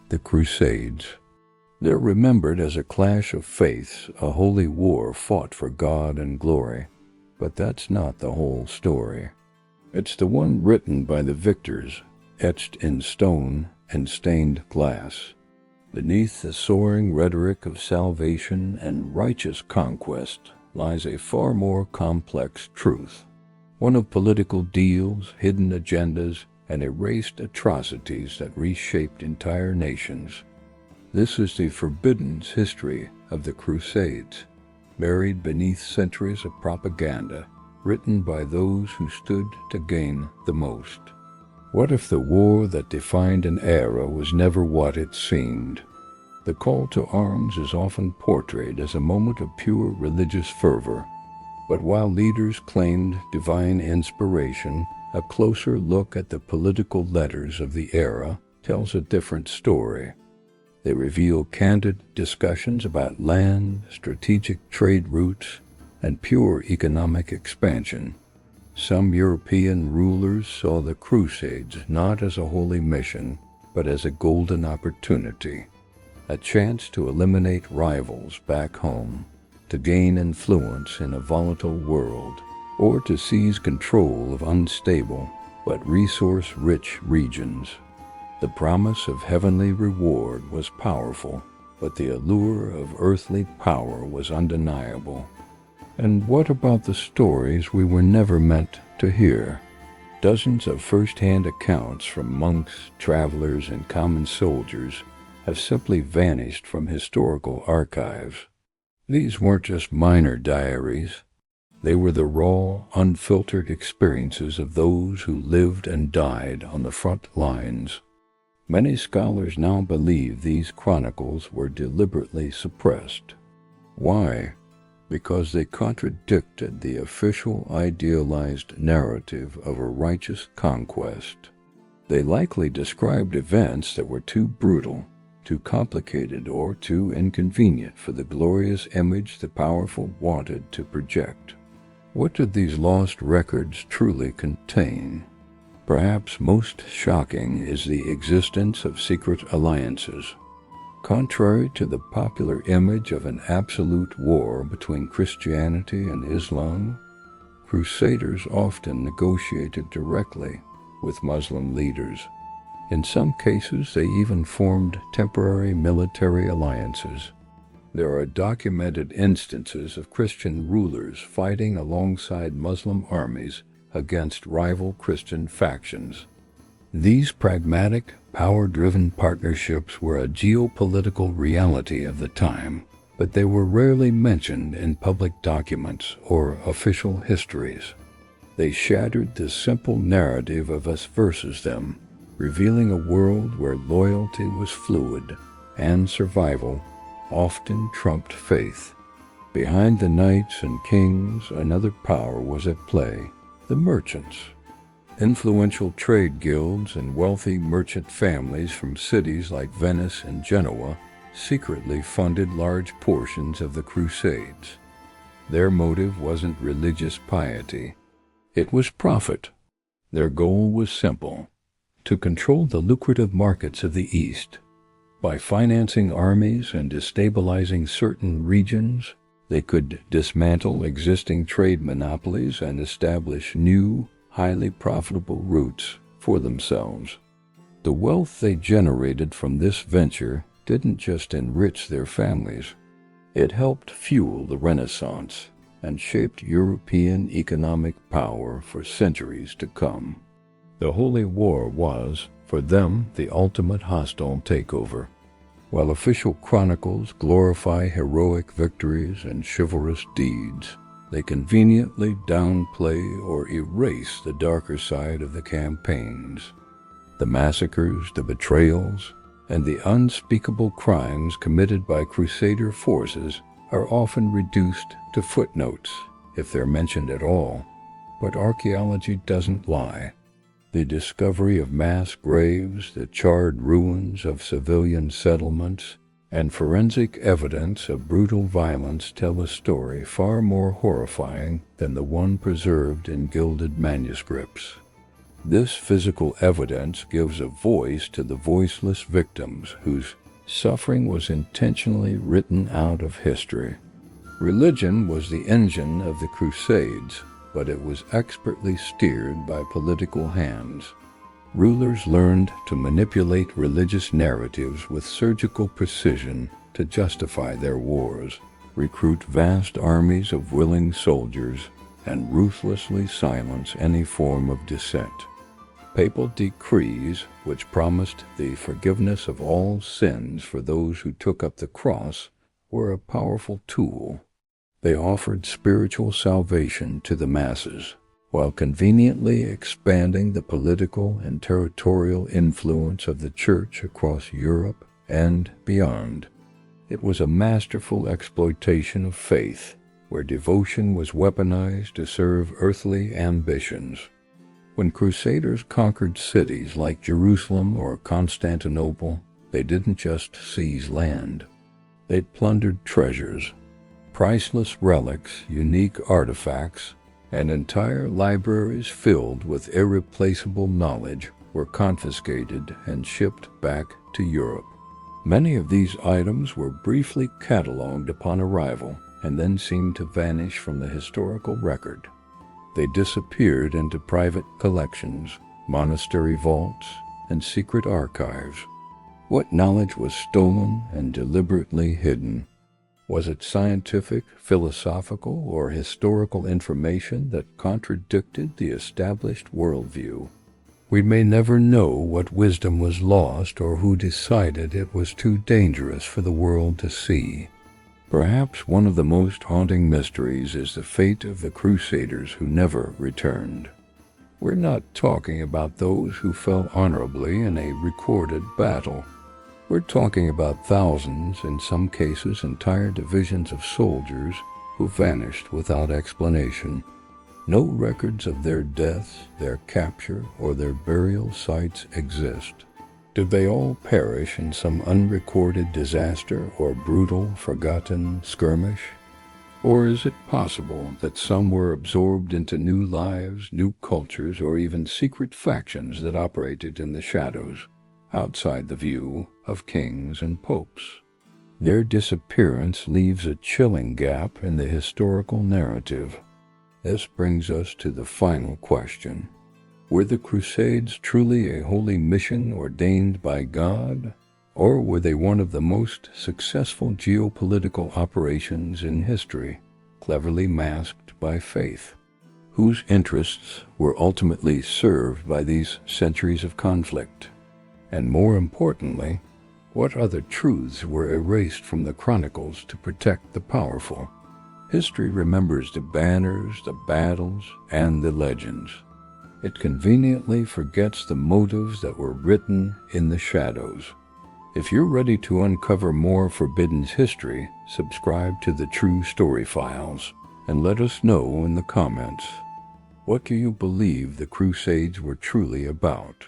the Crusades. They're remembered as a clash of faiths, a holy war fought for God and glory. But that's not the whole story. It's the one written by the victors, etched in stone and stained glass. Beneath the soaring rhetoric of salvation and righteous conquest lies a far more complex truth, one of political deals, hidden agendas, and erased atrocities that reshaped entire nations. This is the forbidden history of the Crusades, buried beneath centuries of propaganda, written by those who stood to gain the most. What if the war that defined an era was never what it seemed? The call to arms is often portrayed as a moment of pure religious fervor. But while leaders claimed divine inspiration, a closer look at the political letters of the era tells a different story. They reveal candid discussions about land, strategic trade routes, and pure economic expansion. Some European rulers saw the Crusades not as a holy mission, but as a golden opportunity, a chance to eliminate rivals back home, to gain influence in a volatile world, or to seize control of unstable but resource-rich regions. The promise of heavenly reward was powerful, but the allure of earthly power was undeniable. And what about the stories we were never meant to hear? Dozens of first-hand accounts from monks, travelers, and common soldiers have simply vanished from historical archives. These weren't just minor diaries. They were the raw, unfiltered experiences of those who lived and died on the front lines. Many scholars now believe these chronicles were deliberately suppressed. Why? Because they contradicted the official idealized narrative of a righteous conquest. They likely described events that were too brutal, too complicated, or too inconvenient for the glorious image the powerful wanted to project. What did these lost records truly contain? Perhaps most shocking is the existence of secret alliances. Contrary to the popular image of an absolute war between Christianity and Islam, Crusaders often negotiated directly with Muslim leaders. In some cases, they even formed temporary military alliances. There are documented instances of Christian rulers fighting alongside Muslim armies against rival Christian factions. These pragmatic, power-driven partnerships were a geopolitical reality of the time, but they were rarely mentioned in public documents or official histories. They shattered the simple narrative of us versus them, revealing a world where loyalty was fluid and survival often trumped faith. Behind the knights and kings, another power was at play: the merchants. Influential trade guilds and wealthy merchant families from cities like Venice and Genoa secretly funded large portions of the Crusades. Their motive wasn't religious piety. It was profit. Their goal was simple: to control the lucrative markets of the East. By financing armies and destabilizing certain regions, they could dismantle existing trade monopolies and establish new, highly profitable routes for themselves. The wealth they generated from this venture didn't just enrich their families. It helped fuel the Renaissance and shaped European economic power for centuries to come. The Holy War was, for them, the ultimate hostile takeover. While official chronicles glorify heroic victories and chivalrous deeds, they conveniently downplay or erase the darker side of the campaigns. The massacres, the betrayals, and the unspeakable crimes committed by Crusader forces are often reduced to footnotes, if they're mentioned at all. But archaeology doesn't lie. The discovery of mass graves, the charred ruins of civilian settlements, and forensic evidence of brutal violence tell a story far more horrifying than the one preserved in gilded manuscripts. This physical evidence gives a voice to the voiceless victims whose suffering was intentionally written out of history. Religion was the engine of the Crusades, but it was expertly steered by political hands. Rulers learned to manipulate religious narratives with surgical precision to justify their wars, recruit vast armies of willing soldiers, and ruthlessly silence any form of dissent. Papal decrees, which promised the forgiveness of all sins for those who took up the cross, were a powerful tool. They offered spiritual salvation to the masses, while conveniently expanding the political and territorial influence of the Church across Europe and beyond. It was a masterful exploitation of faith, where devotion was weaponized to serve earthly ambitions. When Crusaders conquered cities like Jerusalem or Constantinople, they didn't just seize land. They'd plundered treasures, priceless relics, unique artifacts, and entire libraries filled with irreplaceable knowledge were confiscated and shipped back to Europe. Many of these items were briefly cataloged upon arrival and then seemed to vanish from the historical record. They disappeared into private collections, monastery vaults, and secret archives. What knowledge was stolen and deliberately hidden? Was it scientific, philosophical, or historical information that contradicted the established worldview? We may never know what wisdom was lost or who decided it was too dangerous for the world to see. Perhaps one of the most haunting mysteries is the fate of the Crusaders who never returned. We're not talking about those who fell honorably in a recorded battle. We're talking about thousands, in some cases entire divisions of soldiers, who vanished without explanation. No records of their deaths, their capture, or their burial sites exist. Did they all perish in some unrecorded disaster or brutal, forgotten skirmish? Or is it possible that some were absorbed into new lives, new cultures, or even secret factions that operated in the shadows, outside the view of kings and popes? Their disappearance leaves a chilling gap in the historical narrative. This brings us to the final question. Were the Crusades truly a holy mission ordained by God, or were they one of the most successful geopolitical operations in history, cleverly masked by faith? Whose interests were ultimately served by these centuries of conflict? And more importantly, what other truths were erased from the chronicles to protect the powerful? History remembers the banners, the battles, and the legends. It conveniently forgets the motives that were written in the shadows. If you're ready to uncover more forbidden history, subscribe to the True Story Files and let us know in the comments. What do you believe the Crusades were truly about?